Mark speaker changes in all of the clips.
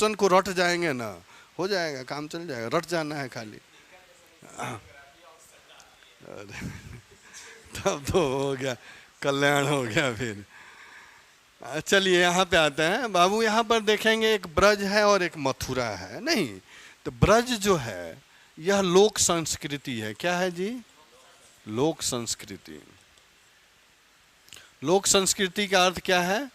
Speaker 1: Question को रट जाएंगे ना, हो जाएगा, काम चल जाएगा, रट जाना है खाली। तब तो हो गया, कल्याण हो गया फिर। चलिए यहाँ पे आते हैं बाबू। यहाँ पर देखेंगे एक ब्रज है और एक मथुरा है। नहीं, तो ब्रज जो है यह लोक संस्कृति है। क्या है जी? लोक संस्कृति। लोक संस्कृति का अर्थ क्या है?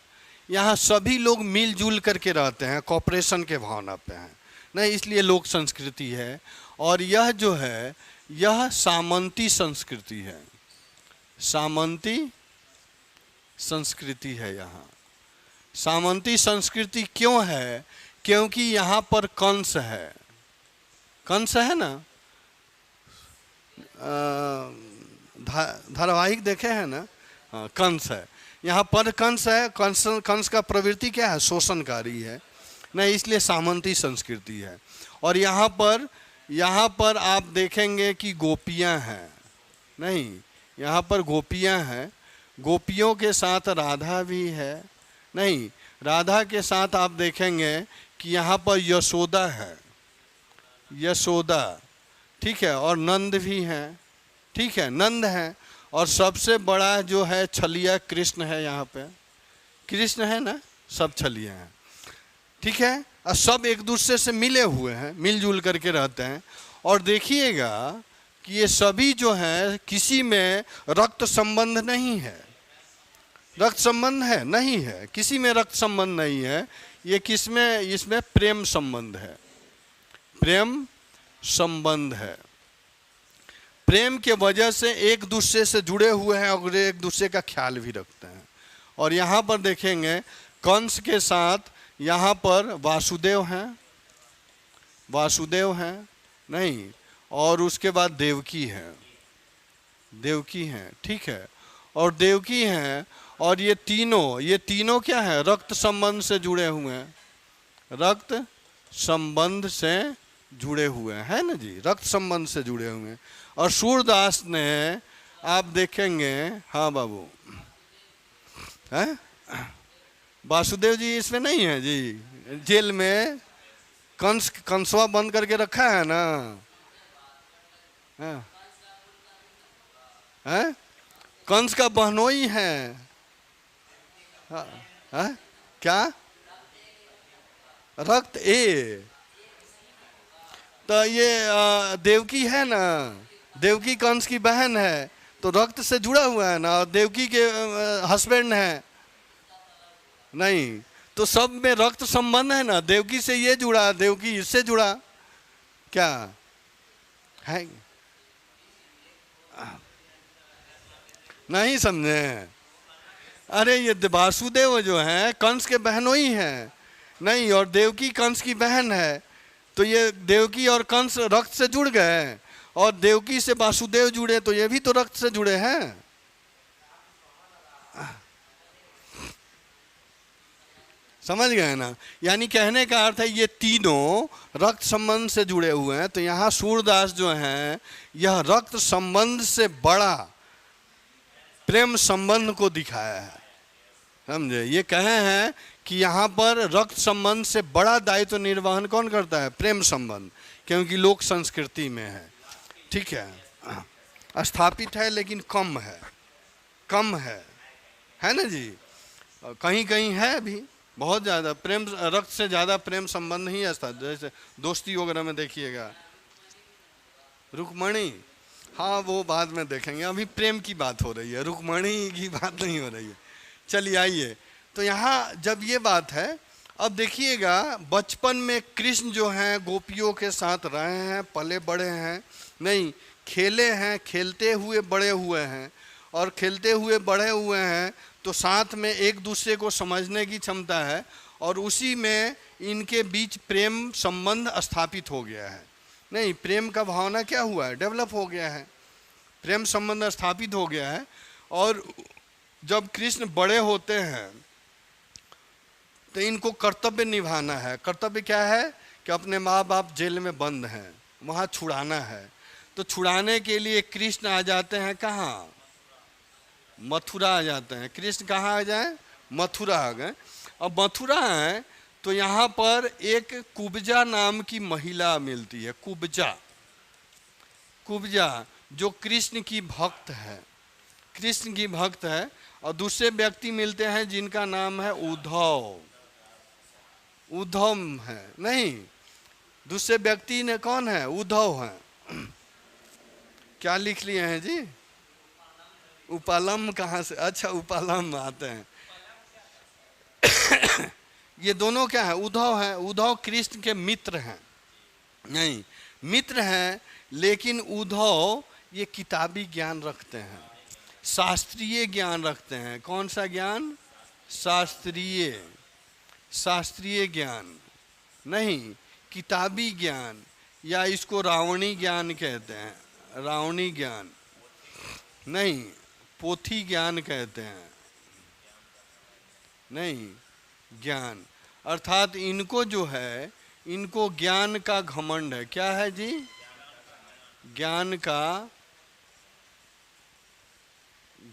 Speaker 1: यहाँ सभी लोग मिलजुल करके रहते हैं, कॉपरेशन के भावना पे हैं, नहीं, इसलिए लोक संस्कृति है। और यह जो है यह सामंती संस्कृति है, सामंती संस्कृति है। यहाँ सामंती संस्कृति क्यों है? क्योंकि यहाँ पर कंस है, कंस है ना, धारावाहिक देखे हैं ना, हाँ, कंस है यहाँ पर, कंस है। कंस का प्रवृत्ति क्या है? शोषणकारी है, नहीं, इसलिए सामंती संस्कृति है। और यहाँ पर आप देखेंगे कि गोपियाँ हैं, नहीं, यहाँ पर गोपियाँ हैं, गोपियों के साथ राधा भी है, नहीं, राधा के साथ आप देखेंगे कि यहाँ पर यशोदा है, यशोदा, ठीक है, और नंद भी हैं, ठीक है, नंद हैं। और सबसे बड़ा जो है छलिया कृष्ण है, यहाँ पे कृष्ण है ना, सब छलिया हैं, ठीक है। और सब एक दूसरे से मिले हुए हैं, मिलजुल करके रहते हैं। और देखिएगा कि ये सभी जो हैं किसी में रक्त संबंध नहीं है, रक्त संबंध है नहीं है, किसी में रक्त संबंध नहीं है। ये किसमें? इसमें प्रेम संबंध है, प्रेम संबंध है। प्रेम के वजह से एक दूसरे से जुड़े हुए हैं और एक दूसरे का ख्याल भी रखते हैं। और यहाँ पर देखेंगे कंस के साथ यहाँ पर वासुदेव हैं, वासुदेव हैं, नहीं, और उसके बाद देवकी है, देवकी हैं, ठीक है, और देवकी हैं। और ये तीनों क्या है? रक्त संबंध से जुड़े हुए हैं, रक्त संबंध से जुड़े हुए हैं ना जी, रक्त संबंध से जुड़े हुए हैं। और सूरदास ने आप देखेंगे, हाँ बाबू, हैं, वासुदेव जी इसमें नहीं है जी, जेल में कंसवा बंद करके रखा है ना, हैं, कंस का बहनोई है, हाँ, क्या? रक्त ए, तो ये देवकी है ना, देवकी कंस की बहन है, तो रक्त से जुड़ा हुआ है ना, और देवकी के हस्बैंड है, नहीं, तो सब में रक्त संबंध है ना, देवकी से ये जुड़ा, देवकी इससे जुड़ा, क्या है? नहीं समझे? अरे ये वासुदेव जो है कंस के बहनोई हैं, नहीं, और देवकी कंस की बहन है, तो ये देवकी और कंस रक्त से जुड़ गए, और देवकी से वासुदेव जुड़े, तो ये भी तो रक्त से जुड़े हैं। समझ गए ना? यानी कहने का अर्थ है ये तीनों रक्त संबंध से जुड़े हुए हैं। तो यहाँ सूरदास जो हैं यह रक्त संबंध से बड़ा प्रेम संबंध को दिखाया है, समझे? ये कहे हैं कि यहाँ पर रक्त संबंध से बड़ा दायित्व निर्वहन कौन करता है? प्रेम संबंध, क्योंकि लोक संस्कृति में है, ठीक है, स्थापित है, लेकिन कम है, कम है ना जी। कहीं कहीं है भी बहुत ज़्यादा प्रेम, रक्त से ज़्यादा प्रेम संबंध ही है, जैसे दोस्ती वगैरह में देखिएगा। रुक्मणी, हाँ वो बाद में देखेंगे, अभी प्रेम की बात हो रही है, रुक्मणी की बात नहीं हो रही है। चलिए आइए, तो यहाँ जब ये बात है, अब देखिएगा बचपन में कृष्ण जो हैं गोपियों के साथ रहे हैं, पले बड़े हैं, नहीं, खेले हैं, खेलते हुए बड़े हुए हैं, और खेलते हुए बड़े हुए हैं, तो साथ में एक दूसरे को समझने की क्षमता है, और उसी में इनके बीच प्रेम संबंध स्थापित हो गया है। नहीं, प्रेम का भावना क्या हुआ है? डेवलप हो गया है, प्रेम संबंध स्थापित हो गया है। और जब कृष्ण बड़े होते हैं तो इनको कर्तव्य निभाना है। कर्तव्य क्या है? कि अपने माँ बाप जेल में बंद हैं, वहाँ छुड़ाना है। तो छुड़ाने के लिए कृष्ण आ जाते हैं कहाँ? मथुरा आ जाते हैं। कृष्ण कहाँ आ जाए? मथुरा आ गए। अब मथुरा है तो यहाँ पर एक कुब्जा नाम की महिला मिलती है, कुब्जा, कुब्जा जो कृष्ण की भक्त है, कृष्ण की भक्त है। और दूसरे व्यक्ति मिलते हैं जिनका नाम है उद्धव, उद्धव है नहीं, दूसरे व्यक्ति ने कौन है, उद्धव है। क्या लिख लिए हैं जी, उपालम कहाँ से, अच्छा उपालम आते हैं। ये दोनों क्या है, उद्धव है, उद्धव कृष्ण के मित्र हैं, नहीं मित्र हैं, लेकिन उद्धव ये किताबी ज्ञान रखते हैं, शास्त्रीय ज्ञान रखते हैं। कौन सा ज्ञान, शास्त्रीय, शास्त्रीय ज्ञान नहीं, किताबी ज्ञान, या इसको रावणी ज्ञान कहते हैं, रावणी ज्ञान नहीं, पोथी ज्ञान कहते हैं, नहीं ज्ञान। अर्थात इनको जो है, इनको ज्ञान का घमंड है। क्या है जी, ज्ञान का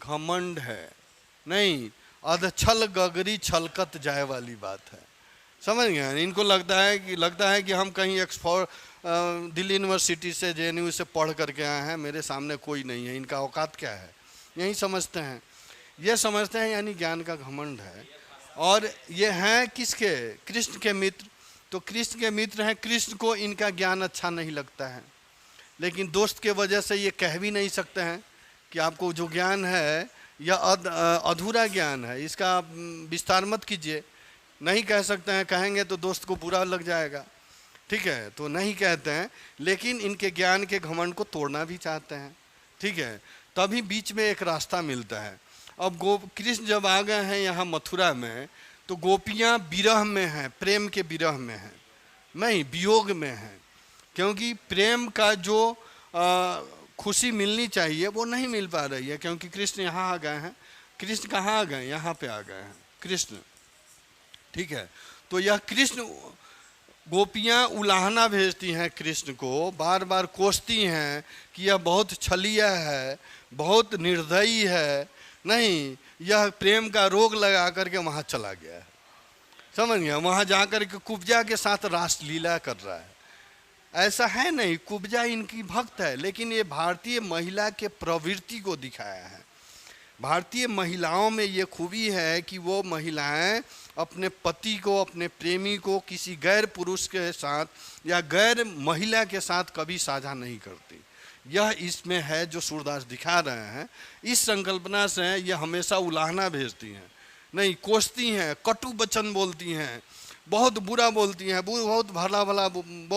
Speaker 1: घमंड है, नहीं अधछल गगरी छलकत जाए वाली बात है, समझ गए। इनको लगता है कि हम कहीं एक्सफोर्ड दिल्ली यूनिवर्सिटी से, जेएनयू से पढ़ करके आए हैं, मेरे सामने कोई नहीं है, इनका औकात क्या है, यही समझते हैं, ये समझते हैं, यानी ज्ञान का घमंड है। और ये हैं किसके, कृष्ण के मित्र। तो कृष्ण के मित्र हैं, कृष्ण को इनका ज्ञान अच्छा नहीं लगता है, लेकिन दोस्त के वजह से ये कह भी नहीं सकते हैं कि आपको जो ज्ञान है यह अधूरा ज्ञान है, इसका विस्तार मत कीजिए, नहीं कह सकते हैं, कहेंगे तो दोस्त को बुरा लग जाएगा, ठीक है, तो नहीं कहते हैं। लेकिन इनके ज्ञान के घमंड को तोड़ना भी चाहते हैं, ठीक है। तभी बीच में एक रास्ता मिलता है। अब कृष्ण जब आ गए हैं यहाँ मथुरा में, तो गोपियाँ विरह में हैं, प्रेम के विरह में हैं, नहीं वियोग में हैं, क्योंकि प्रेम का जो खुशी मिलनी चाहिए वो नहीं मिल पा रही है, क्योंकि कृष्ण यहाँ आ गए हैं। कृष्ण कहाँ आ गए, यहाँ पे आ गए हैं कृष्ण, ठीक है। तो यह कृष्ण, गोपियाँ उलाहना भेजती हैं कृष्ण को, बार बार कोसती हैं कि यह बहुत छलिया है, बहुत निर्दयी है, नहीं यह प्रेम का रोग लगा करके वहाँ चला गया है, समझ गया, वहाँ जा कर के कुब्जा के साथ रासलीला कर रहा है। ऐसा है नहीं, कुब्जा इनकी भक्त है, लेकिन ये भारतीय महिला के प्रवृत्ति को दिखाया है। भारतीय महिलाओं में ये खूबी है कि वो महिलाएं अपने पति को, अपने प्रेमी को किसी गैर पुरुष के साथ या गैर महिला के साथ कभी साझा नहीं करती। यह इसमें है जो सूरदास दिखा रहे हैं। इस संकल्पना से ये हमेशा उलाहना भेजती हैं, नहीं कोसती हैं, कटु वचन बोलती हैं, बहुत बुरा बोलती हैं, बहुत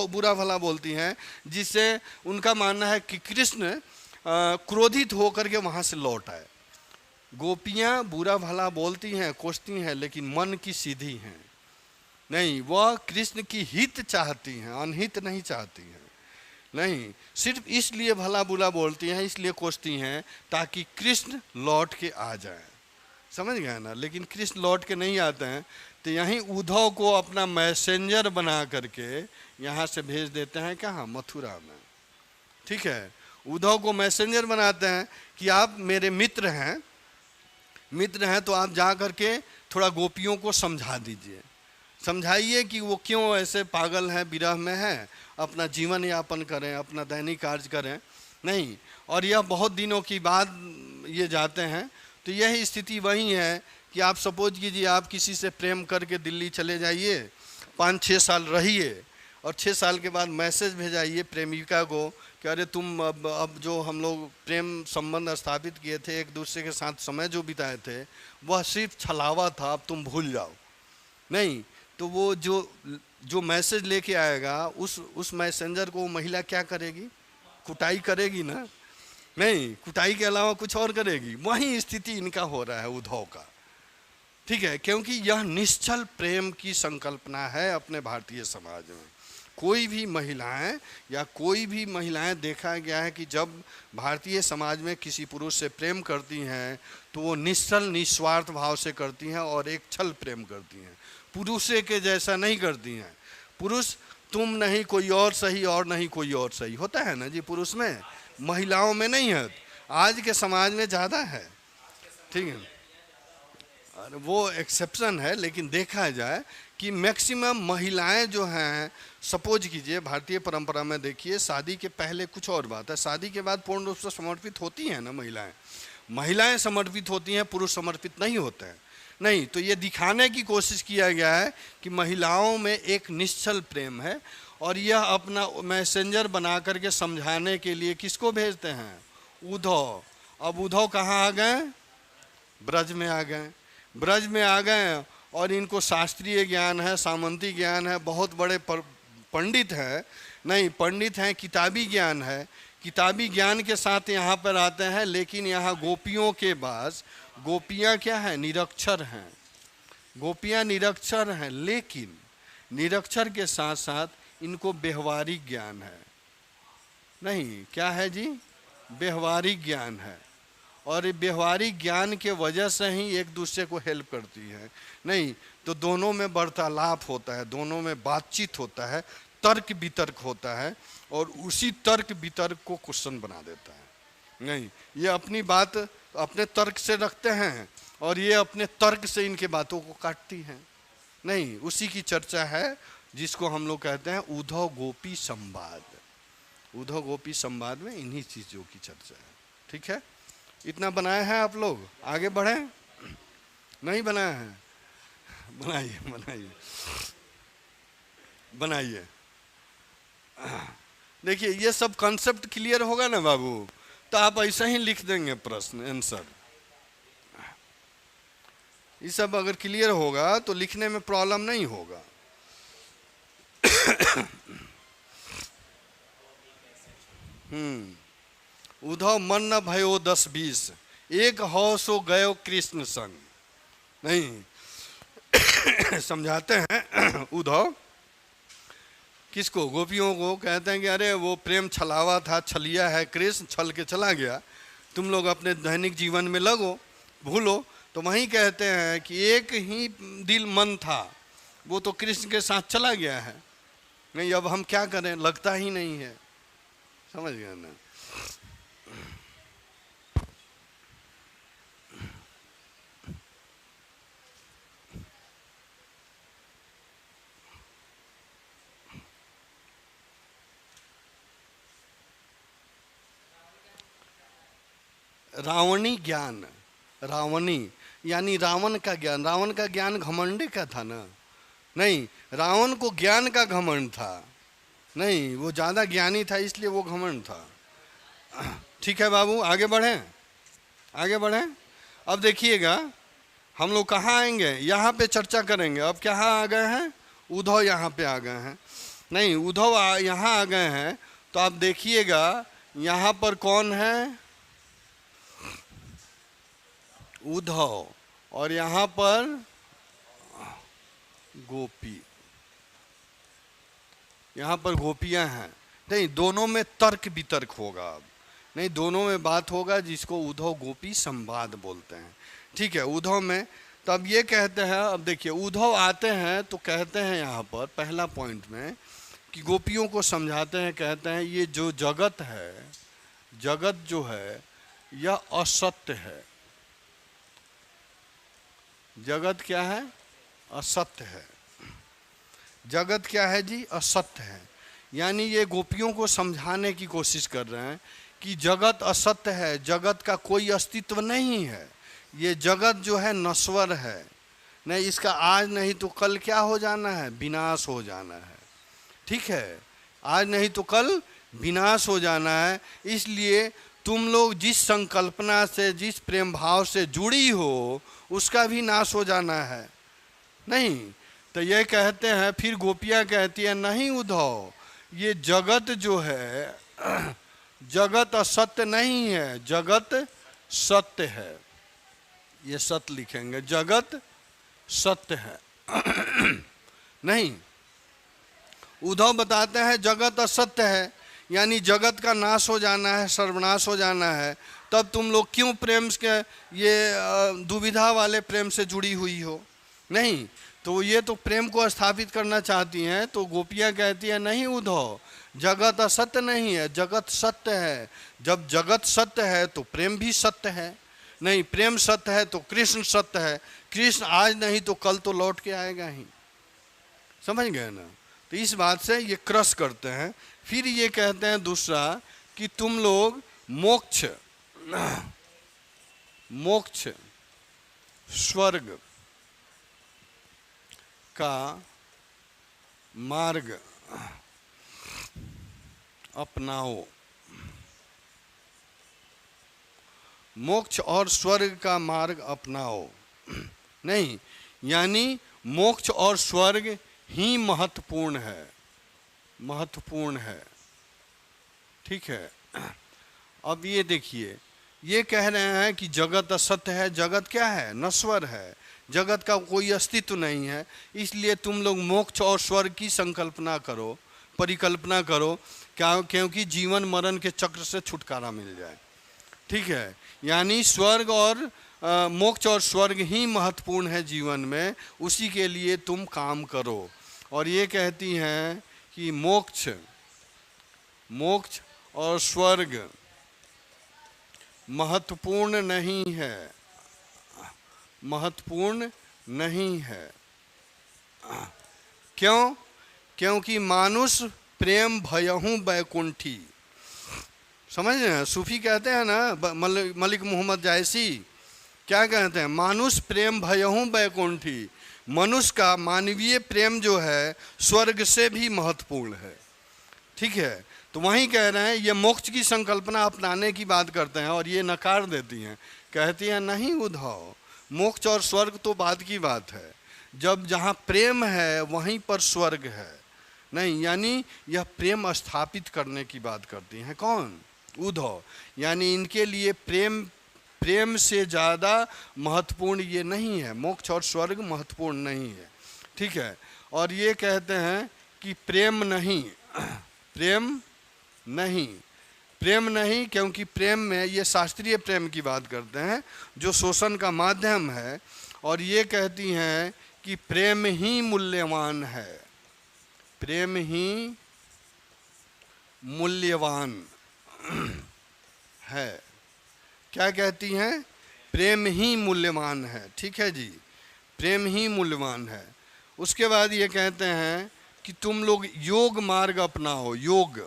Speaker 1: बुरा भला बोलती हैं, जिससे उनका मानना है कि कृष्ण क्रोधित होकर के वहाँ से लौट आए। गोपियाँ बुरा भला बोलती हैं, कोसती हैं, लेकिन मन की सीधी हैं, नहीं वह कृष्ण की हित चाहती हैं, अनहित नहीं चाहती हैं, नहीं सिर्फ इसलिए भला बुरा बोलती हैं, इसलिए कोसती हैं ताकि कृष्ण लौट के आ जाए, समझ गए ना। लेकिन कृष्ण लौट के नहीं आते हैं, तो यहीं उद्धव को अपना मैसेंजर बना करके यहाँ से भेज देते हैं, कहाँ, मथुरा में, ठीक है। उद्धव को मैसेंजर बनाते हैं कि आप मेरे मित्र हैं, तो आप जा करके थोड़ा गोपियों को समझा दीजिए, समझाइए कि वो क्यों ऐसे पागल हैं, विरह में हैं, अपना जीवन यापन करें, अपना दैनिक कार्य करें, नहीं। और यह बहुत दिनों की बाद ये जाते हैं। तो यह स्थिति वही है कि आप सपोज कीजिए आप किसी से प्रेम करके दिल्ली चले जाइए, 5-6 साल रहिए, और 6 साल के बाद मैसेज भेजाइए प्रेमिका को कि अरे तुम अब जो हम लोग प्रेम संबंध स्थापित किए थे, एक दूसरे के साथ समय जो बिताए थे, वह सिर्फ छलावा था, अब तुम भूल जाओ, नहीं। तो वो जो मैसेज लेके आएगा, उस मैसेंजर को महिला क्या करेगी, कुटाई करेगी ना, नहीं कुटाई के अलावा कुछ और करेगी। वही स्थिति इनका हो रहा है उद्धव का, ठीक है, क्योंकि यह निश्चल प्रेम की संकल्पना है अपने भारतीय समाज में। कोई भी महिलाएं देखा गया है कि जब भारतीय समाज में किसी पुरुष से प्रेम करती हैं तो वो निश्चल निस्वार्थ भाव से करती हैं और एक छल प्रेम करती हैं, पुरुषे के जैसा नहीं करती हैं। पुरुष तुम नहीं कोई और सही, और नहीं कोई और सही होता है ना जी पुरुष में, महिलाओं में नहीं है, आज के समाज में ज़्यादा है, ठीक है, वो एक्सेप्शन है। लेकिन देखा जाए कि मैक्सिमम महिलाएं जो हैं, सपोज कीजिए भारतीय परंपरा में देखिए, शादी के पहले कुछ और बात है, शादी के बाद पूर्ण रूप से समर्पित होती हैं ना महिलाएं, महिलाएं समर्पित होती हैं, पुरुष समर्पित नहीं होते हैं। नहीं, तो ये दिखाने की कोशिश किया गया है कि महिलाओं में एक निश्चल प्रेम है, और यह अपना मैसेंजर बना करके समझाने के लिए किसको भेजते हैं? उद्धव। अब उद्धव कहाँ आ गए? ब्रज में आ गए। ब्रज में आ गए और इनको शास्त्रीय ज्ञान है, सामंती ज्ञान है, बहुत बड़े पंडित हैं, नहीं पंडित हैं, किताबी ज्ञान है, किताबी ज्ञान के साथ यहाँ पर आते हैं। लेकिन यहाँ गोपियों के पास, गोपियाँ क्या हैं? निरक्षर हैं। गोपियाँ निरक्षर हैं, लेकिन निरक्षर के साथ साथ इनको व्यवहारिक ज्ञान है। नहीं, क्या है जी? व्यवहारिक ज्ञान है, और व्यवहारिक ज्ञान के वजह से ही एक दूसरे को हेल्प करती है। नहीं तो दोनों में वार्तालाप होता है, दोनों में बातचीत होता है, तर्क वितर्क होता है, और उसी तर्क वितर्क को क्वेश्चन बना देता है। नहीं, ये अपनी बात अपने तर्क से रखते हैं और ये अपने तर्क से इनके बातों को काटती हैं। नहीं, उसी की चर्चा है जिसको हम लोग कहते हैं उद्धव गोपी संवाद। उद्धव गोपी संवाद में इन्हीं चीज़ों की चर्चा है। ठीक है, इतना बनाए हैं आप लोग, आगे बढ़े? नहीं बनाए हैं? बनाइए बनाइए बनाइए। देखिए, ये सब कॉन्सेप्ट क्लियर होगा ना बाबू, तो आप ऐसा ही लिख देंगे प्रश्न आंसर। ये सब अगर क्लियर होगा तो लिखने में प्रॉब्लम नहीं होगा। उद्धव मन न भयो 10-20, एक हो सो गयो कृष्ण संग। नहीं, समझाते हैं उद्धव किसको? गोपियों को। कहते हैं कि अरे वो प्रेम छलावा था, छलिया है, कृष्ण छल के चला गया, तुम लोग अपने दैनिक जीवन में लगो, भूलो। तो वहीं कहते हैं कि एक ही दिल मन था, वो तो कृष्ण के साथ चला गया है। नहीं, अब हम क्या करें, लगता ही नहीं है। समझ गए ना? रावणी ज्ञान, रावणी यानी रावण का ज्ञान। रावण का ज्ञान घमंडी का था ना? नहीं, रावण को ज्ञान का घमंड था। नहीं, वो ज़्यादा ज्ञानी था, इसलिए वो घमंड था। ठीक है बाबू, आगे बढ़ें, आगे बढ़ें। अब देखिएगा, हम लोग कहाँ आएंगे? यहाँ पे चर्चा करेंगे। अब कहाँ आ गए हैं? उद्धव यहाँ पे आ गए हैं। नहीं, उद्धव यहाँ आ गए हैं, तो आप देखिएगा यहाँ पर कौन है? उद्धव, और यहाँ पर गोपी, यहाँ पर गोपियाँ हैं। नहीं, दोनों में तर्क वितर्क होगा। अब नहीं, दोनों में बात होगा, जिसको उद्धव गोपी संवाद बोलते हैं। ठीक है, उद्धव में तो अब ये कहते हैं, अब देखिए उद्धव आते हैं तो कहते हैं यहाँ पर पहला पॉइंट में कि गोपियों को समझाते हैं, कहते हैं ये जो जगत है, जगत जो है यह असत्य है। जगत क्या है? असत्य है। जगत क्या है जी? असत्य है। यानी ये गोपियों को समझाने की कोशिश कर रहे हैं कि जगत असत्य है, जगत का कोई अस्तित्व नहीं है, ये जगत जो है नश्वर है। नहीं, इसका आज नहीं तो कल क्या हो जाना है? विनाश हो जाना है। ठीक है, आज नहीं तो कल विनाश हो जाना है। इसलिए तुम लोग जिस संकल्पना से, जिस प्रेम भाव से जुड़ी हो, उसका भी नाश हो जाना है। नहीं, तो ये कहते हैं, फिर गोपियाँ कहती है नहीं उद्धव, ये जगत जो है, जगत असत्य नहीं है, जगत सत्य है। ये सत्य लिखेंगे, जगत सत्य है। नहीं, उद्धव बताते हैं जगत असत्य है, यानी जगत का नाश हो जाना है, सर्वनाश हो जाना है। तब तुम लोग क्यों प्रेम के ये दुविधा वाले प्रेम से जुड़ी हुई हो? नहीं, तो ये तो प्रेम को स्थापित करना चाहती हैं। तो गोपियाँ कहती हैं नहीं उद्धव, जगत असत्य नहीं है, जगत सत्य है। जब जगत सत्य है तो प्रेम भी सत्य है। नहीं, प्रेम सत्य है तो कृष्ण सत्य है। कृष्ण आज नहीं तो कल तो लौट के आएगा ही। समझ गए ना? तो इस बात से ये क्रश करते हैं। फिर ये कहते हैं दूसरा कि तुम लोग मोक्ष मोक्ष स्वर्ग का मार्ग अपनाओ। मोक्ष और स्वर्ग का मार्ग अपनाओ। नहीं, यानी मोक्ष और स्वर्ग ही महत्वपूर्ण है, महत्वपूर्ण है। ठीक है। अब ये देखिए, ये कह रहे हैं कि जगत असत्य है, जगत क्या है? नश्वर है, जगत का कोई अस्तित्व नहीं है। इसलिए तुम लोग मोक्ष और स्वर्ग की संकल्पना करो, परिकल्पना करो, क्योंकि जीवन मरण के चक्र से छुटकारा मिल जाए। ठीक है, यानी स्वर्ग और मोक्ष और स्वर्ग ही महत्वपूर्ण है जीवन में, उसी के लिए तुम काम करो। और ये कहती हैं कि मोक्ष मोक्ष और स्वर्ग महत्वपूर्ण नहीं है, महत्वपूर्ण नहीं है। क्यों? क्योंकि मानुष प्रेम भयहु बैकुंठी। समझ रहे हैं? सूफी कहते हैं ना, मलिक मोहम्मद जायसी क्या कहते हैं? मानुष प्रेम भयहु बैकुंठी। मनुष्य का मानवीय प्रेम जो है स्वर्ग से भी महत्वपूर्ण है। ठीक है, तो वहीं कह रहे हैं, ये मोक्ष की संकल्पना अपनाने की बात करते हैं और ये नकार देती हैं, कहती हैं नहीं उद्धव, मोक्ष और स्वर्ग तो बाद की बात है, जब जहाँ प्रेम है वहीं पर स्वर्ग है। नहीं, यानी यह प्रेम स्थापित करने की बात करती हैं। कौन? उद्धव। यानी इनके लिए प्रेम से ज़्यादा महत्वपूर्ण ये नहीं है, मोक्ष और स्वर्ग महत्वपूर्ण नहीं है। ठीक है, और ये कहते हैं कि प्रेम नहीं, प्रेम नहीं, प्रेम नहीं, क्योंकि प्रेम में ये शास्त्रीय प्रेम की बात करते हैं जो शोषण का माध्यम है। और ये कहती हैं कि प्रेम ही मूल्यवान है, प्रेम ही मूल्यवान है। क्या कहती हैं? प्रेम ही मूल्यवान है। ठीक है जी, प्रेम ही मूल्यवान है। उसके बाद ये कहते हैं कि तुम लोग योग मार्ग अपनाओ। योग,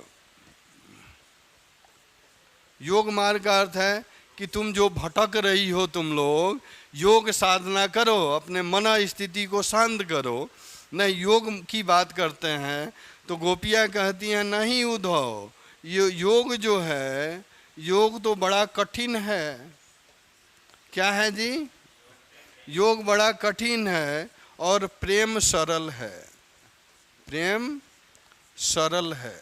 Speaker 1: योग मार्ग का अर्थ है कि तुम जो भटक रही हो, तुम लोग योग साधना करो, अपने मन स्थिति को शांत करो। नहीं, योग की बात करते हैं तो गोपियाँ कहती हैं नहीं उद्धव, ये योग जो है, योग तो बड़ा कठिन है। क्या है जी? योग बड़ा कठिन है और प्रेम सरल है, प्रेम सरल है।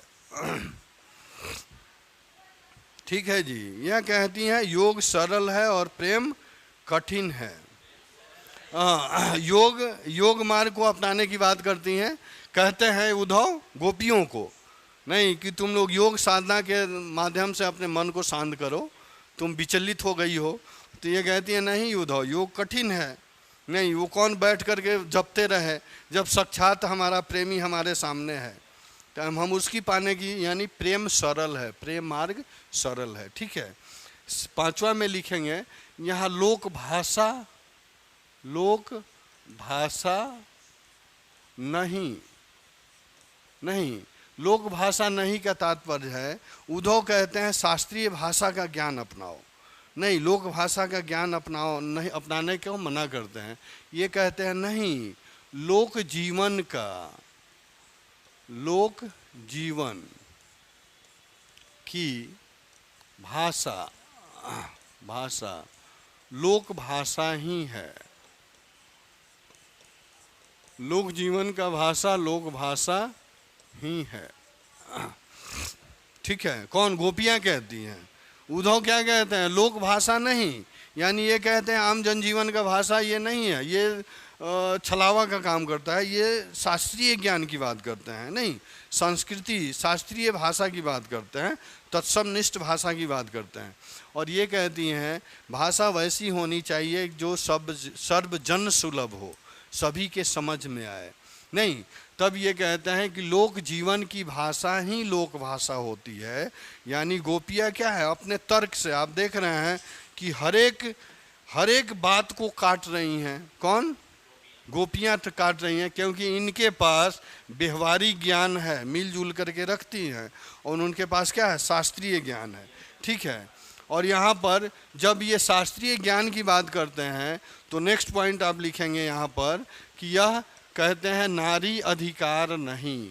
Speaker 1: ठीक है जी, यह कहती हैं योग सरल है और प्रेम कठिन है। योग मार्ग को अपनाने की बात करती हैं। कहते हैं उद्धव गोपियों को, नहीं कि तुम लोग योग साधना के माध्यम से अपने मन को शांत करो, तुम विचलित हो गई हो। तो ये कहती है नहीं उद्धव, योग कठिन है। नहीं, वो कौन बैठ करके जपते रहे जब साक्षात हमारा प्रेमी हमारे सामने है। तो हम उसकी पाने की, यानी प्रेम सरल है, प्रेम मार्ग सरल है। ठीक है, 5वां में लिखेंगे यहाँ लोक भाषा, लोक भाषा नहीं, नहीं, लोक भाषा नहीं का तात्पर्य है, उद्धव कहते हैं शास्त्रीय भाषा का ज्ञान अपनाओ। नहीं, लोक भाषा का ज्ञान अपनाओ, नहीं, अपनाने को मना करते हैं। ये कहते हैं नहीं, लोक जीवन का, लोक जीवन की भाषा, भाषा लोक भाषा ही है। लोक जीवन का भाषा लोक भाषा ही है। ठीक है, कौन? गोपियाँ कहती हैं। उद्धव क्या कहते हैं? लोक भाषा नहीं, यानी ये कहते हैं आम जनजीवन का भाषा ये नहीं है, ये छलावा का काम करता है, ये शास्त्रीय ज्ञान की बात करते हैं। नहीं, संस्कृति शास्त्रीय भाषा की बात करते हैं, तत्समनिष्ठ भाषा की बात करते हैं। और ये कहती हैं भाषा वैसी होनी चाहिए जो सर्वजन सुलभ हो, सभी के समझ में आए। नहीं, तब ये कहते हैं कि लोक जीवन की भाषा ही लोक भाषा होती है। यानी गोपियाँ क्या है, अपने तर्क से, आप देख रहे हैं कि हर एक बात को काट रही हैं। कौन? गोपियां तो काट रही हैं क्योंकि इनके पास व्यवहारिक ज्ञान है, मिलजुल करके रखती हैं, और उनके पास क्या है, शास्त्रीय ज्ञान है। ठीक है। और यहाँ पर जब ये शास्त्रीय ज्ञान की बात करते हैं तो नेक्स्ट पॉइंट आप लिखेंगे यहाँ पर कि यह कहते हैं नारी अधिकार नहीं,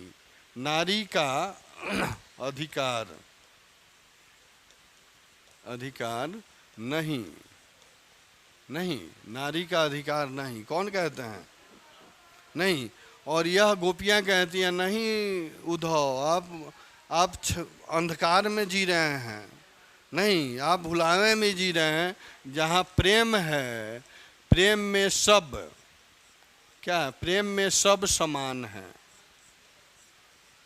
Speaker 1: नारी का अधिकार नहीं, नहीं, नारी का अधिकार नहीं। कौन कहते हैं? नहीं। और यह गोपियां कहती हैं नहीं उद्धव, आप अंधकार में जी रहे हैं, नहीं, आप भुलावे में जी रहे हैं। जहाँ प्रेम है, प्रेम में सब क्या है, प्रेम में सब समान है।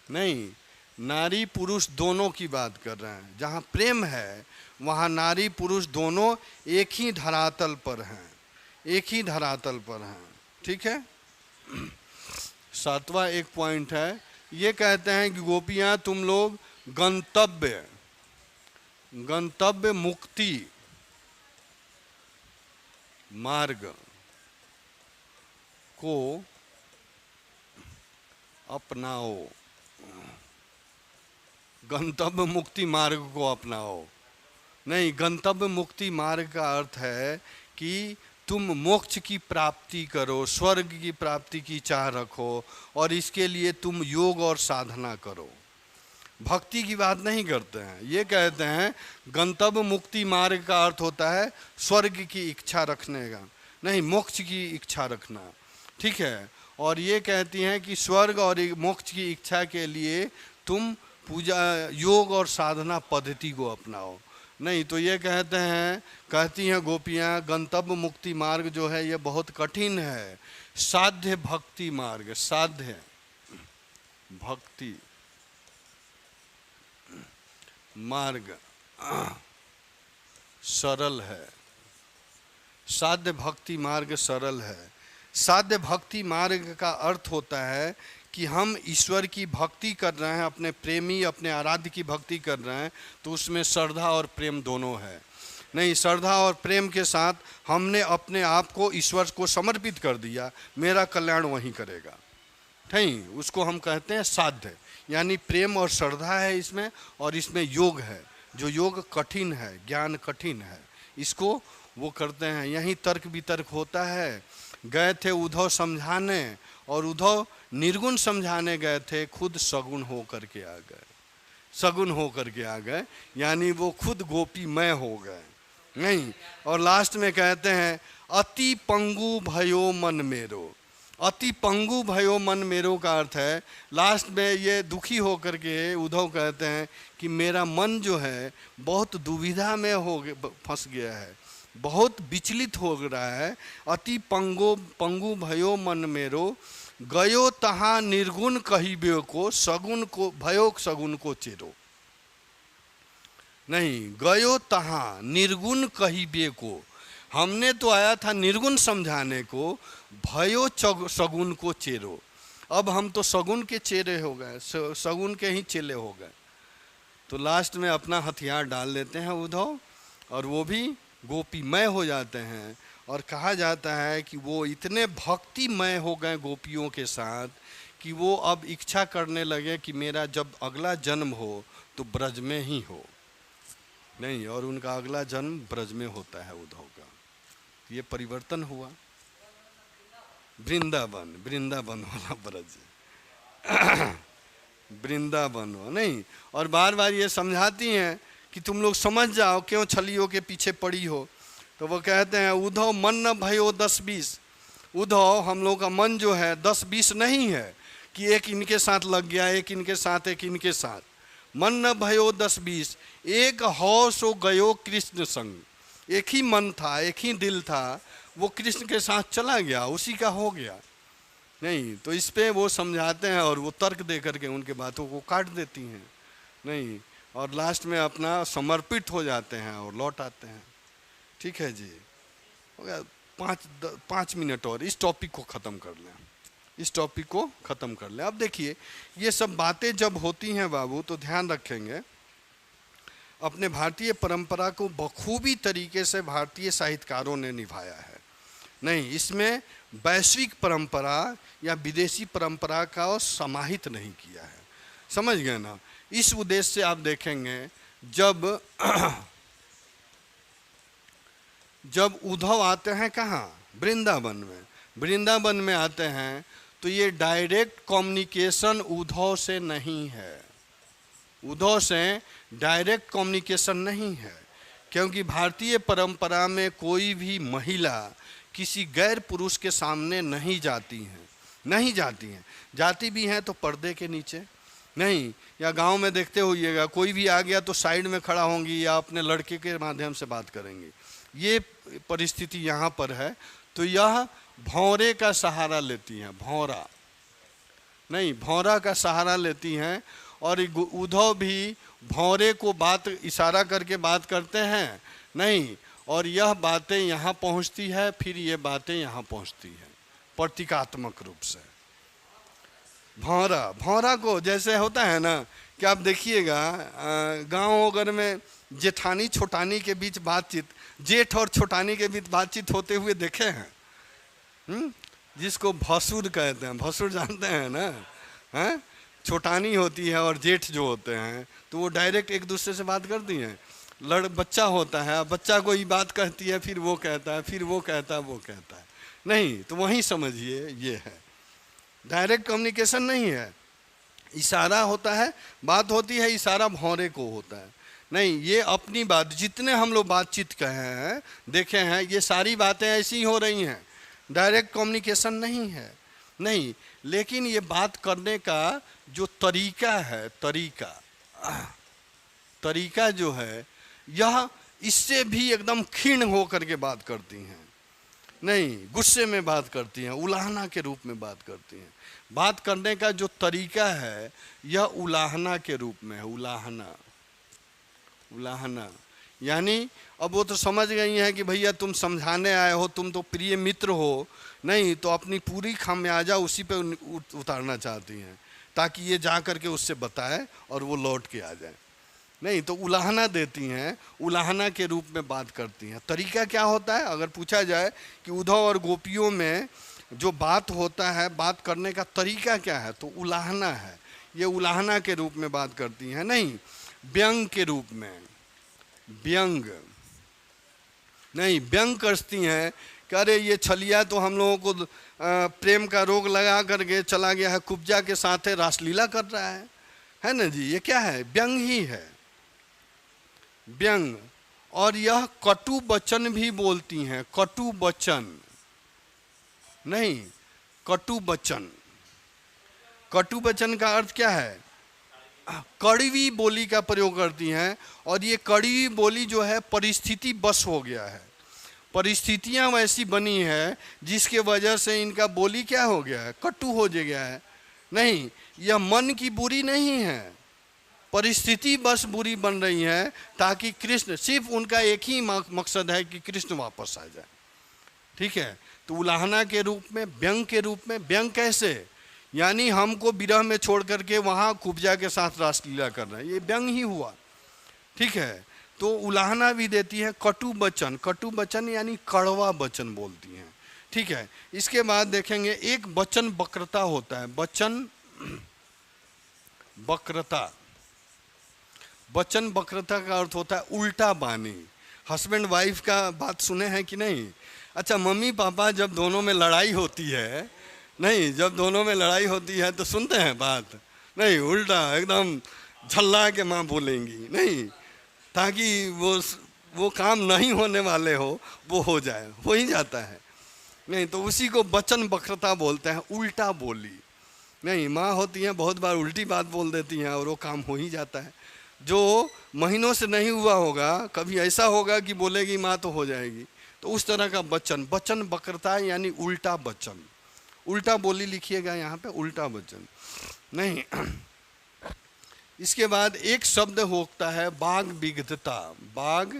Speaker 1: नहीं, नारी पुरुष दोनों की बात कर रहे हैं। जहाँ प्रेम है वहाँ नारी पुरुष दोनों एक ही धरातल पर हैं, एक ही धरातल पर हैं। ठीक है। सातवां एक पॉइंट है, ये कहते हैं कि गोपियाँ तुम लोग गंतव्य मुक्ति मार्ग को अपनाओ, गंतव्य मुक्ति मार्ग को अपनाओ। नहीं, गंतव्य मुक्ति मार्ग का अर्थ है कि तुम मोक्ष की प्राप्ति करो, स्वर्ग की प्राप्ति की चाह रखो, और इसके लिए तुम योग और साधना करो। भक्ति की बात नहीं करते हैं। ये कहते हैं गंतव्य मुक्ति मार्ग का अर्थ होता है स्वर्ग की इच्छा रखने का, नहीं, मोक्ष की इच्छा रखना। ठीक है। और ये कहती हैं कि स्वर्ग और मोक्ष की इच्छा के लिए तुम पूजा, योग और साधना पद्धति को अपनाओ। नहीं, तो ये कहती हैं गोपियाँ गंतव्य मुक्ति मार्ग जो है ये बहुत कठिन है। साध्य भक्ति मार्ग, साध्य भक्ति मार्ग सरल है, साध्य भक्ति मार्ग सरल है। साध्य भक्ति मार्ग का अर्थ होता है कि हम ईश्वर की भक्ति कर रहे हैं, अपने प्रेमी, अपने आराध्य की भक्ति कर रहे हैं, तो उसमें श्रद्धा और प्रेम दोनों है। नहीं, श्रद्धा और प्रेम के साथ हमने अपने आप को ईश्वर को समर्पित कर दिया, मेरा कल्याण वहीं करेगा। नहीं, उसको हम कहते हैं साध्य, यानी प्रेम और श्रद्धा है इसमें, और इसमें योग है, जो योग कठिन है, ज्ञान कठिन है, इसको वो करते हैं। यहीं तर्क वितर्क होता है। गए थे उद्धव समझाने, और उद्धव निर्गुण समझाने गए थे, खुद सगुण हो करके आ गए, सगुण हो करके आ गए, यानी वो खुद गोपीमय हो गए। नहीं, और लास्ट में कहते हैं अति पंगु भयो मन मेरो। अति पंगु भयो मन मेरो का अर्थ है लास्ट में ये दुखी हो करके उद्धव कहते हैं कि मेरा मन जो है बहुत दुविधा में फंस गया है, बहुत विचलित हो रहा है। अति पंगु भयो मन मेरो, गयो तहाँ निर्गुण कहिबे को, सगुण को भयो सगुण को चेरो। नहीं, गयो तहाँ निर्गुण कहिबे को, हमने तो आया था निर्गुण समझाने को, भयो सगुण को चेरो। अब हम तो सगुण के चेरे हो गए, सगुण के ही चेले हो गए। तो लास्ट में अपना हथियार डाल देते हैं उद्धव, और वो भी गोपीमय हो जाते हैं। और कहा जाता है कि वो इतने भक्तिमय हो गए गोपियों के साथ कि वो अब इच्छा करने लगे कि मेरा जब अगला जन्म हो तो ब्रज में ही हो। नहीं, और उनका अगला जन्म ब्रज में होता है उद्धव का। ये परिवर्तन हुआ। वृंदावन, वृंदावन वाला ब्रज, वृंदावन हो। नहीं, और बार बार ये समझाती हैं कि तुम लोग समझ जाओ क्यों छलियों के पीछे पड़ी हो। तो वो कहते हैं उद्धव मन न भयो 10-20। उद्धव, हम लोग का मन जो है 10-20 नहीं है कि एक इनके साथ लग गया, एक इनके साथ, एक इनके साथ। मन न भयो 10-20, एक हो सो गयो कृष्ण संग। एक ही मन था, एक ही दिल था, वो कृष्ण के साथ चला गया, उसी का हो गया। नहीं, तो इस पे वो समझाते हैं और वो तर्क दे करके उनके बातों को काट देती हैं। नहीं, और लास्ट में अपना समर्पित हो जाते हैं और लौट आते हैं। ठीक है जी, हो गया। 5 मिनट और इस टॉपिक को ख़त्म कर लें, इस टॉपिक को ख़त्म कर लें। अब देखिए, ये सब बातें जब होती हैं बाबू, तो ध्यान रखेंगे अपने भारतीय परंपरा को बखूबी तरीके से भारतीय साहित्यकारों ने निभाया है। नहीं, इसमें वैश्विक परंपरा या विदेशी परंपरा का समाहित नहीं किया है। समझ गए ना? इस उद्देश्य से आप देखेंगे जब जब उद्धव आते हैं कहाँ? वृंदावन में। वृंदावन में आते हैं तो ये डायरेक्ट कम्युनिकेशन उद्धव से नहीं है, उद्धव से डायरेक्ट कम्युनिकेशन नहीं है, क्योंकि भारतीय परंपरा में कोई भी महिला किसी गैर पुरुष के सामने नहीं जाती हैं, नहीं जाती हैं। जाती भी हैं तो पर्दे के नीचे नहीं, या गांव में देखते होइएगा कोई भी आ गया तो साइड में खड़ा होंगी या अपने लड़के के माध्यम से बात करेंगी। ये परिस्थिति यहाँ पर है। तो यह भौरे का सहारा लेती हैं, भौरा नहीं, भौरा का सहारा लेती हैं। और उद्धव भी भौरे को बात इशारा करके बात करते हैं नहीं, और यह बातें यहाँ पहुँचती है, फिर ये बातें यहाँ पहुँचती हैं प्रतीकात्मक रूप से। भौरा, भौरा को जैसे होता है ना कि आप देखिएगा गांव वगैरह में जेठानी छोटानी के बीच बातचीत, जेठ और छोटानी के बीच बातचीत होते हुए देखे हैं, जिसको भसुर कहते हैं। भसुर जानते हैं ना? हैं? छोटानी होती है और जेठ जो होते हैं तो वो डायरेक्ट एक दूसरे से बात करती हैं। बच्चा होता है, बच्चा कोई बात कहती है, फिर वो कहता है, फिर वो कहता है, वो कहता है नहीं, तो वहीं समझिए ये है, डायरेक्ट कम्युनिकेशन नहीं है, इशारा होता है, बात होती है, इशारा भौरे को होता है नहीं। ये अपनी बात, जितने हम लोग बातचीत कहे हैं देखे हैं, ये सारी बातें ऐसी ही हो रही हैं, डायरेक्ट कम्युनिकेशन नहीं है नहीं। लेकिन ये बात करने का जो तरीका है, तरीका जो है, यह इससे भी एकदम क्षीण हो करके बात करती हैं नहीं, गुस्से में बात करती हैं, उलाहना के रूप में बात करती हैं। बात करने का जो तरीका है यह उलाहना के रूप में है, उलाहना, उलाहना। यानी अब वो तो समझ गई हैं कि भैया तुम समझाने आए हो, तुम तो प्रिय मित्र हो नहीं, तो अपनी पूरी खामियाजा उसी पे उतारना चाहती हैं ताकि ये जा करके उससे बताए और वो लौट के आ जाए नहीं, तो उलाहना देती हैं, उलाहना के रूप में बात करती हैं। तरीका क्या होता है? अगर पूछा जाए कि उद्धव और गोपियों में जो बात होता है, बात करने का तरीका क्या है, तो उलाहना है। ये उलाहना के रूप में बात करती हैं नहीं, व्यंग के रूप में, व्यंग नहीं, व्यंग करती हैं कि अरे ये छलिया तो हम लोगों को प्रेम का रोग लगा करके चला गया है, कुब्जा के साथ है, रासलीला कर रहा है ना जी। ये क्या है? व्यंग ही है, व्यंग। और यह कटु वचन भी बोलती हैं, कटु वचन नहीं, कटु वचन। कटु वचन का अर्थ क्या है? कड़वी बोली का प्रयोग करती हैं। और ये कड़वी बोली जो है परिस्थिति बस हो गया है, परिस्थितियां वैसी बनी है जिसके वजह से इनका बोली क्या हो गया है? कटु हो गया है नहीं। यह मन की बुरी नहीं है, परिस्थिति बस बुरी बन रही है ताकि कृष्ण, सिर्फ उनका एक ही मकसद है कि कृष्ण वापस आ जाए। ठीक है, तो उलाहना के रूप में, व्यंग के रूप में। व्यंग कैसे? यानी हमको विरह में छोड़ करके वहाँ कुब्जा के साथ रासलीला करना, ये व्यंग ही हुआ। ठीक है, तो उलाहना भी देती है। कटु वचन, कटु वचन यानी कड़वा वचन बोलती हैं। ठीक है, इसके बाद देखेंगे एक वचन वक्रता होता है, वचन वक्रता। वचन वक्रता का अर्थ होता है उल्टा बानी। हस्बैंड वाइफ का बात सुने हैं कि नहीं? अच्छा, मम्मी पापा जब दोनों में लड़ाई होती है नहीं, जब दोनों में लड़ाई होती है तो सुनते हैं बात नहीं, उल्टा एकदम झल्ला के माँ बोलेंगी नहीं, ताकि वो काम नहीं होने वाले वो हो जाए, हो ही जाता है नहीं। तो उसी को वचन वक्रता बोलते हैं, उल्टा बोली नहीं। माँ होती हैं बहुत बार उल्टी बात बोल देती हैं और वो काम हो ही जाता है। जो महीनों से नहीं हुआ होगा, कभी ऐसा होगा कि बोलेगी माँ तो हो जाएगी। तो उस तरह का वचन, वचन वक्रता यानी उल्टा वचन, उल्टा बोली लिखिएगा यहाँ पे, उल्टा वचन नहीं। इसके बाद एक शब्द होता है बाग विगधता, बाग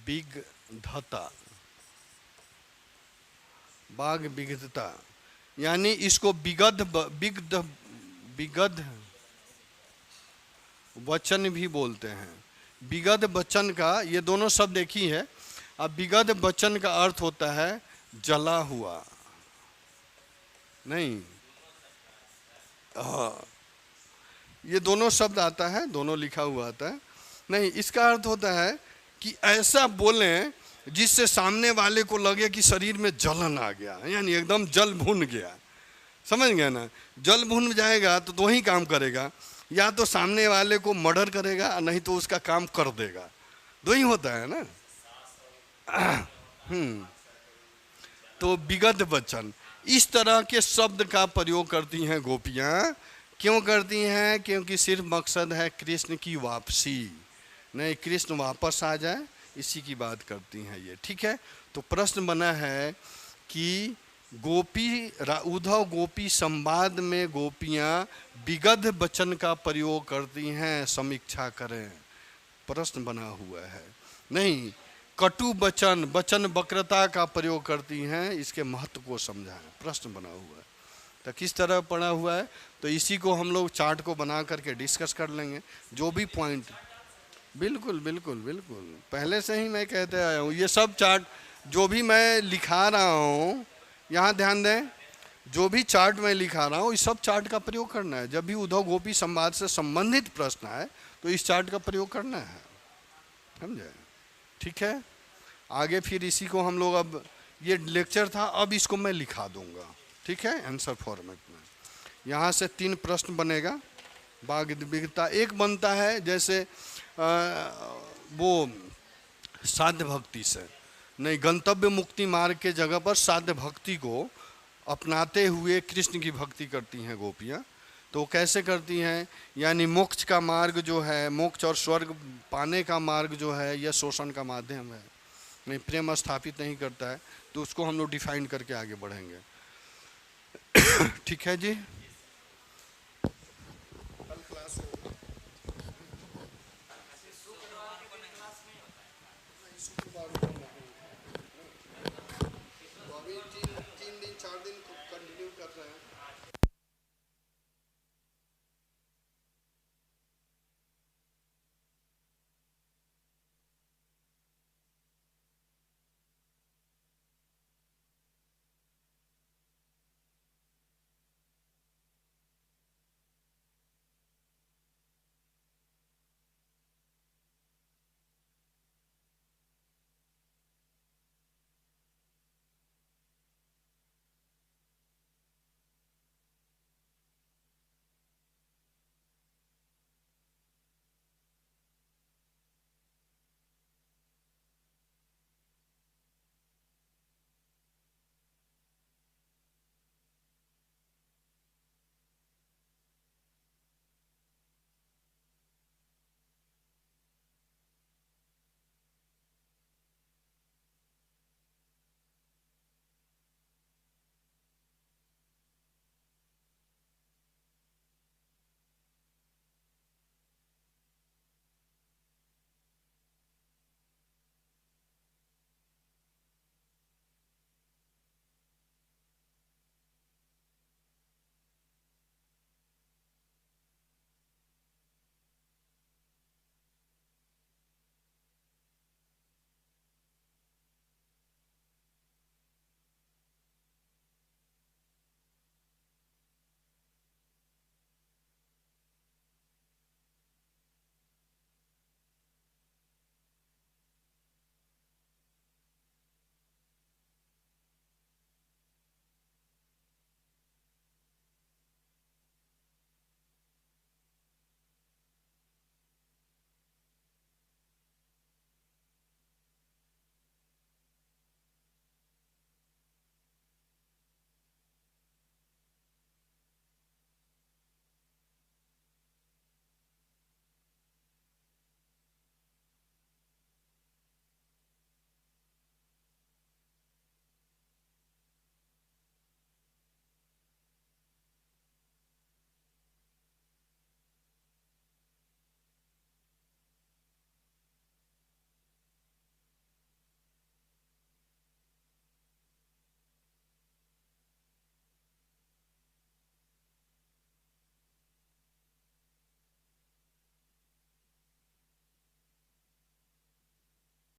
Speaker 1: विगधता, बाग विगधता यानी इसको विगध वचन भी बोलते हैं। विगध वचन का ये दोनों शब्द एक ही है। अब विगध वचन का अर्थ होता है जला हुआ नहीं, हाँ ये दोनों शब्द आता है, दोनों लिखा हुआ आता है। नहीं, इसका अर्थ होता है कि ऐसा बोलें जिससे सामने वाले को लगे कि शरीर में जलन आ गया, यानी एकदम जल भुन गया। समझ गया ना? जल भुन जाएगा तो वही काम करेगा, या तो सामने वाले को मर्डर करेगा, नहीं तो उसका काम कर देगा। दो ही होता है ना। तो विगत वचन, इस तरह के शब्द का प्रयोग करती हैं गोपियां। क्यों करती हैं? क्योंकि सिर्फ मकसद है कृष्ण की वापसी, नहीं कृष्ण वापस आ जाए, इसी की बात करती हैं ये। ठीक है, तो प्रश्न बना है कि उद्धव गोपी संवाद में गोपियां विगत वचन का प्रयोग करती हैं, समीक्षा करें। प्रश्न बना हुआ है। नहीं, कटु वचन, वचन वक्रता का प्रयोग करती हैं, इसके महत्व को समझाएं। प्रश्न बना हुआ है। तो किस तरह पढ़ा हुआ है, तो इसी को हम लोग चार्ट को बना करके डिस्कस कर लेंगे, जो भी पॉइंट। बिल्कुल बिल्कुल बिल्कुल, पहले से ही मैं कहते आया हूँ, ये सब चार्ट जो भी मैं लिखा रहा हूँ, यहाँ ध्यान दें, जो भी चार्ट मैं लिखा रहा हूँ इस सब चार्ट का प्रयोग करना है। जब भी उद्धव गोपी संवाद से संबंधित प्रश्न है तो इस चार्ट का प्रयोग करना है, समझे? ठीक है, आगे फिर इसी को हम लोग, अब ये लेक्चर था, अब इसको मैं लिखा दूंगा। ठीक है, आंसर फॉर्मेट में। यहाँ से 3 प्रश्न बनेगा। विगता एक बनता है, जैसे वो साध्य भक्ति से, नहीं गंतव्य मुक्ति मार्ग के जगह पर साध्य भक्ति को अपनाते हुए कृष्ण की भक्ति करती हैं गोपियाँ। तो कैसे करती हैं? यानी मोक्ष का मार्ग जो है, मोक्ष और स्वर्ग पाने का मार्ग जो है, यह शोषण का माध्यम है, नहीं प्रेम स्थापित नहीं करता है। तो उसको हम लोग डिफाइन करके आगे बढ़ेंगे। ठीक है जी। कल क्लास होगा, शुक्रवार